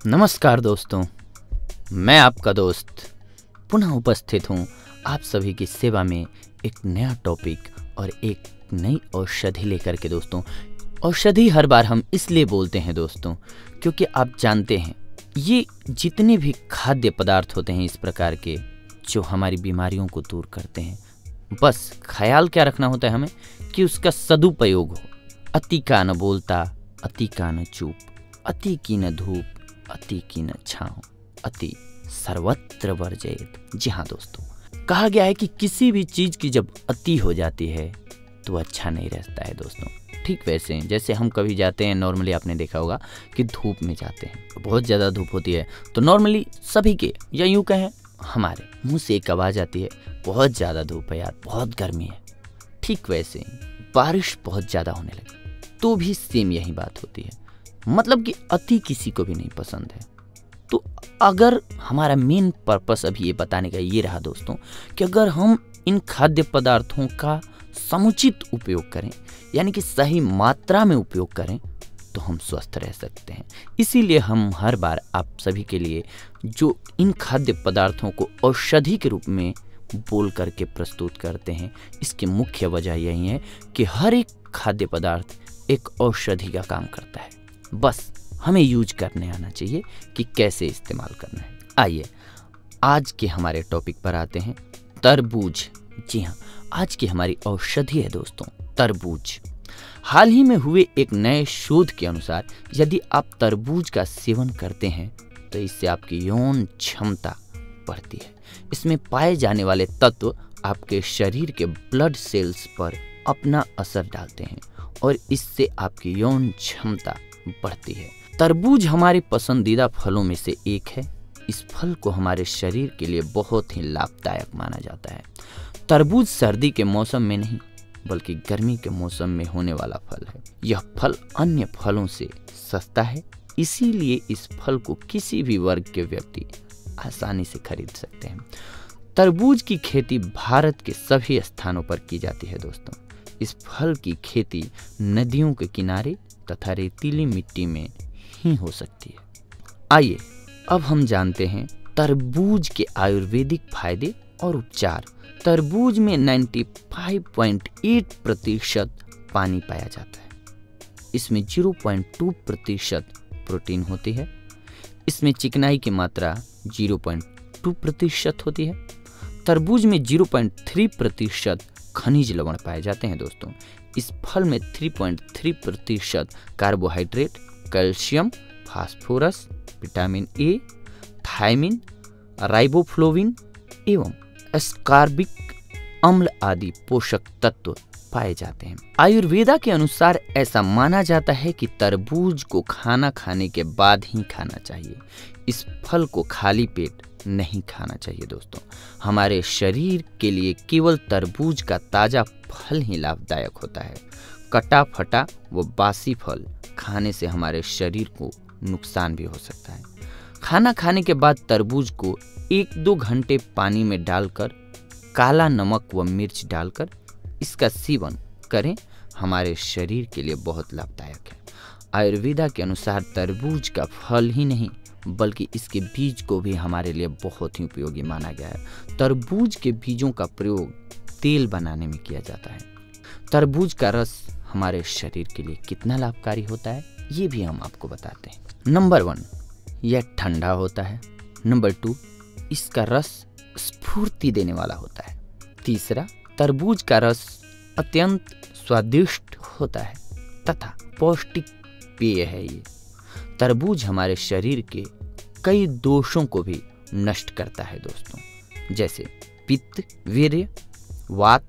नमस्कार दोस्तों, मैं आपका दोस्त पुनः उपस्थित हूँ आप सभी की सेवा में एक नया टॉपिक और एक नई औषधि लेकर के। दोस्तों, औषधि हर बार हम इसलिए बोलते हैं दोस्तों क्योंकि आप जानते हैं ये जितने भी खाद्य पदार्थ होते हैं इस प्रकार के जो हमारी बीमारियों को दूर करते हैं, बस ख्याल क्या रखना होता है हमें कि उसका सदुपयोग हो। अति का न बोलता, अति का न चूप, अति की न धूप, अति की न छाँव, अति सर्वत्र वर्जयेत। जी हाँ दोस्तों, कहा गया है कि किसी भी चीज की जब अति हो जाती है तो अच्छा नहीं रहता है दोस्तों। ठीक वैसे जैसे हम कभी जाते हैं, नॉर्मली आपने देखा होगा कि धूप में जाते हैं, बहुत ज़्यादा धूप होती है तो नॉर्मली सभी के या यूँ कहें हमारे मुंह से एक आवाज़ आती है, बहुत ज़्यादा धूप है यार, बहुत गर्मी है। ठीक वैसे बारिश बहुत ज़्यादा होने लगी तो भी सेम यही बात होती है, मतलब कि अति किसी को भी नहीं पसंद है। तो अगर हमारा मेन पर्पस अभी ये बताने का ये रहा दोस्तों कि अगर हम इन खाद्य पदार्थों का समुचित उपयोग करें, यानी कि सही मात्रा में उपयोग करें, तो हम स्वस्थ रह सकते हैं। इसीलिए हम हर बार आप सभी के लिए जो इन खाद्य पदार्थों को औषधि के रूप में बोल करके प्रस्तुत करते हैं, इसकी मुख्य वजह यही है कि हर एक खाद्य पदार्थ एक औषधि का काम करता है, बस हमें यूज करने आना चाहिए कि कैसे इस्तेमाल करना है। आइए आज के हमारे टॉपिक पर आते हैं, तरबूज। जी हाँ, आज की हमारी औषधि है दोस्तों तरबूज। हाल ही में हुए एक नए शोध के अनुसार यदि आप तरबूज का सेवन करते हैं तो इससे आपकी यौन क्षमता बढ़ती है। इसमें पाए जाने वाले तत्व आपके शरीर के ब्लड सेल्स पर अपना असर डालते हैं और इससे आपकी यौन क्षमता बढ़ती है। तरबूज हमारे पसंदीदा फलों में से एक है। इस फल को हमारे शरीर के लिए बहुत ही लाभदायक माना जाता है। तरबूज सर्दी के मौसम में नहीं बल्कि गर्मी के मौसम में होने वाला फल है। यह फल अन्य फलों से सस्ता है, इसीलिए इस फल को किसी भी वर्ग के व्यक्ति आसानी से खरीद सकते हैं। तरबूज की खेती भारत के सभी स्थानों पर की जाती है दोस्तों। इस फल की खेती नदियों के किनारे तथा रेतीली मिट्टी में ही हो सकती है। आइए अब हम जानते हैं तरबूज के आयुर्वेदिक फायदे और उपचार। तरबूज में 95.8% पानी पाया जाता है। इसमें 0.2% प्रोटीन होती है। इसमें चिकनाई की मात्रा 0.2% होती है। तरबूज में 0.3% खनिज लवण पाए जाते हैं दोस्तों। इस फल में 3.3% carbohydrate, calcium, phosphorus, vitamin A, thiamine, riboflavin एवं एस्कॉर्बिक अम्ल आदि पोषक तत्व पाए जाते हैं। आयुर्वेदा के अनुसार ऐसा माना जाता है कि तरबूज को खाना खाने के बाद ही खाना चाहिए। इस फल को खाली पेट नहीं खाना चाहिए दोस्तों। हमारे शरीर के लिए केवल तरबूज का ताजा फल ही लाभदायक होता है। कटा फटा व बासी फल खाने से हमारे शरीर को नुकसान भी हो सकता है। खाना खाने के बाद तरबूज को 1-2 घंटे पानी में डालकर काला नमक व मिर्च डालकर इसका सेवन करें, हमारे शरीर के लिए बहुत लाभदायक है। आयुर्वेदा के अनुसार तरबूज का फल ही नहीं बल्कि इसके बीज को भी हमारे लिए बहुत ही उपयोगी माना गया है। तरबूज के बीजों का प्रयोग तेल बनाने में किया जाता है। तरबूज का रस हमारे शरीर के लिए कितना लाभकारी होता है ये भी हम आपको बताते हैं। नंबर 1, यह ठंडा होता है। नंबर 2, इसका रस स्फूर्ति देने वाला होता है। तीसरा, तरबूज का रस अत्यंत स्वादिष्ट होता है तथा पौष्टिक पेय है। ये तरबूज हमारे शरीर के कई दोषों को भी नष्ट करता है दोस्तों, जैसे पित्त, वीर्य, वात,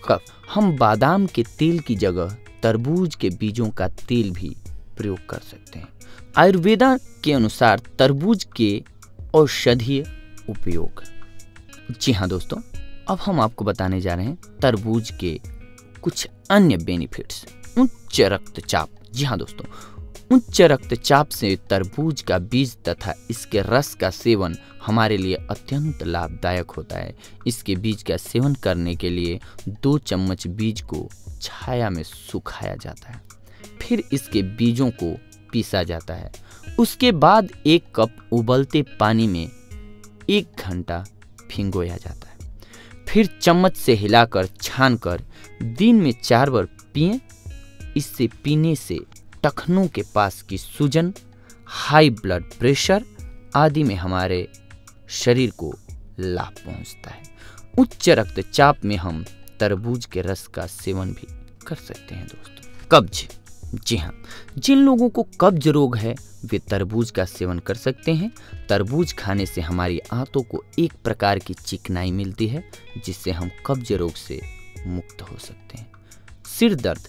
कफ। हम बादाम के तेल की जगह तरबूज के बीजों का तेल भी प्रयोग कर सकते हैं। आयुर्वेदा के अनुसार तरबूज के औषधीय उपयोग। जी हाँ दोस्तों, अब हम आपको बताने जा रहे हैं तरबूज के कुछ अन्य बेनिफिट्स। उच्च रक्तचाप। जी हाँ दोस्तों, उच्च रक्तचाप से तरबूज का बीज तथा इसके रस का सेवन हमारे लिए अत्यंत लाभदायक होता है। इसके बीज का सेवन करने के लिए 2 चम्मच बीज को छाया में सुखाया जाता है, फिर इसके बीजों को पीसा जाता है उसके बाद 1 कप उबलते पानी में 1 घंटा भिगोया जाता है। फिर चम्मच से हिलाकर छानकर दिन में 4 बार पिएं। इससे पीने से टखनों के पास की सूजन, हाई ब्लड प्रेशर आदि में हमारे शरीर को लाभ पहुंचता है। उच्च रक्तचाप में हम तरबूज के रस का सेवन भी कर सकते हैं दोस्तों। कब्ज, जी हाँ, जिन लोगों को कब्ज रोग है वे तरबूज का सेवन कर सकते हैं। तरबूज खाने से हमारी आंतों को एक प्रकार की चिकनाई मिलती है, जिससे हम कब्ज रोग से मुक्त हो सकते हैं। सिर दर्द,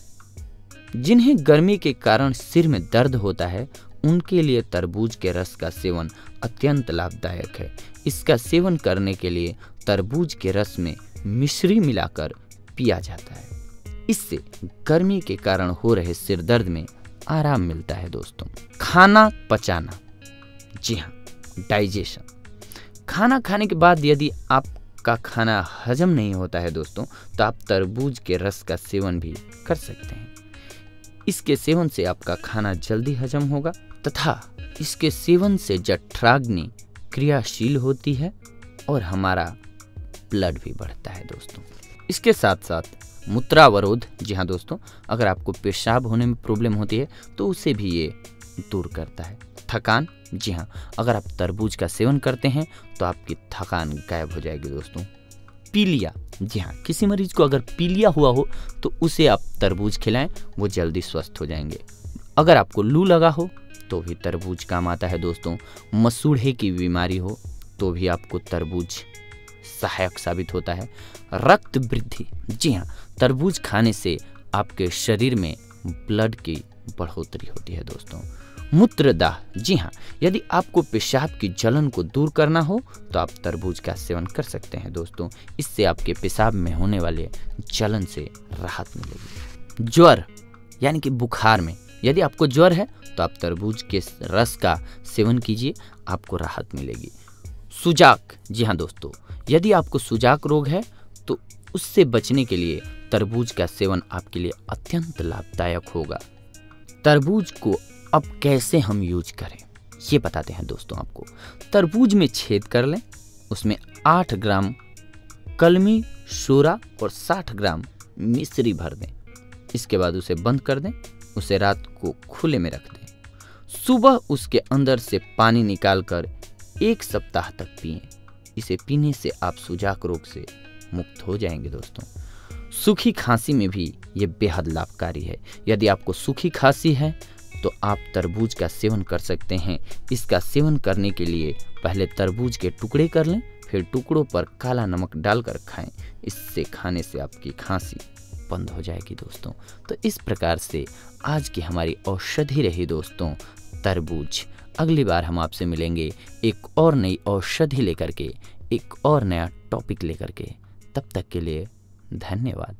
जिन्हें गर्मी के कारण सिर में दर्द होता है उनके लिए तरबूज के रस का सेवन अत्यंत लाभदायक है। इसका सेवन करने के लिए तरबूज के रस में मिश्री मिलाकर पिया जाता है। इससे गर्मी के कारण हो रहे सिर दर्द में आराम मिलता है दोस्तों। खाना पचाना, जी हाँ, डाइजेशन। खाना खाने के बाद यदि आपका खाना हजम नहीं होता है दोस्तों, तो आप तरबूज के रस का सेवन भी कर सकते हैं। इसके सेवन से आपका खाना जल्दी हजम होगा तथा इसके सेवन से जठराग्नि क्रियाशील होती है और हमारा ब्लड भी बढ़ता है दोस्तों। इसके साथ साथ मूत्रावरोध, जी हाँ दोस्तों, अगर आपको पेशाब होने में प्रॉब्लम होती है तो उसे भी ये दूर करता है। थकान, जी हाँ, अगर आप तरबूज का सेवन करते हैं तो आपकी थकान गायब हो जाएगी दोस्तों। पीलिया, जी हाँ, किसी मरीज को अगर पीलिया हुआ हो तो उसे आप तरबूज खिलाएं, वो जल्दी स्वस्थ हो जाएंगे। अगर आपको लू लगा हो तो भी तरबूज काम आता है दोस्तों। मसूड़े की बीमारी हो तो भी आपको तरबूज सहायक साबित होता है। रक्त वृद्धि, जी हाँ, तरबूज खाने से आपके शरीर में ब्लड की बढ़ोतरी होती है दोस्तों। मूत्रदाह, जी हाँ, यदि आपको पेशाब की जलन को दूर करना हो तो आप तरबूज का सेवन कर सकते हैं दोस्तों। इससे आपके पेशाब में होने वाले जलन से राहत मिलेगी। ज्वर यानी कि बुखार में यदि आपको ज्वर है तो आप तरबूज के रस का सेवन कीजिए, आपको राहत मिलेगी। सुजाक, जी हाँ दोस्तों, यदि आपको सुजाक रोग है तो उससे बचने के लिए तरबूज का सेवन आपके लिए अत्यंत लाभदायक होगा। तरबूज को अब कैसे हम यूज करें ये बताते हैं दोस्तों आपको। तरबूज में छेद कर लें, उसमें 8 ग्राम कलमी शोरा और 60 ग्राम मिश्री भर दें। इसके बाद उसे बंद कर दें, उसे रात को खुले में रख दें। सुबह उसके अंदर से पानी निकालकर 1 सप्ताह तक पिएं। इसे पीने से आप सुजाक रोग से मुक्त हो जाएंगे दोस्तों। सूखी खांसी में भी ये बेहद लाभकारी है। यदि आपको सूखी खांसी है तो आप तरबूज का सेवन कर सकते हैं। इसका सेवन करने के लिए पहले तरबूज के टुकड़े कर लें, फिर टुकड़ों पर काला नमक डालकर खाएं। इससे खाने से आपकी खांसी बंद हो जाएगी दोस्तों। तो इस प्रकार से आज की हमारी औषधि रही दोस्तों तरबूज। अगली बार हम आपसे मिलेंगे एक और नई औषधि लेकर के, एक और नया टॉपिक लेकर के। तब तक के लिए धन्यवाद।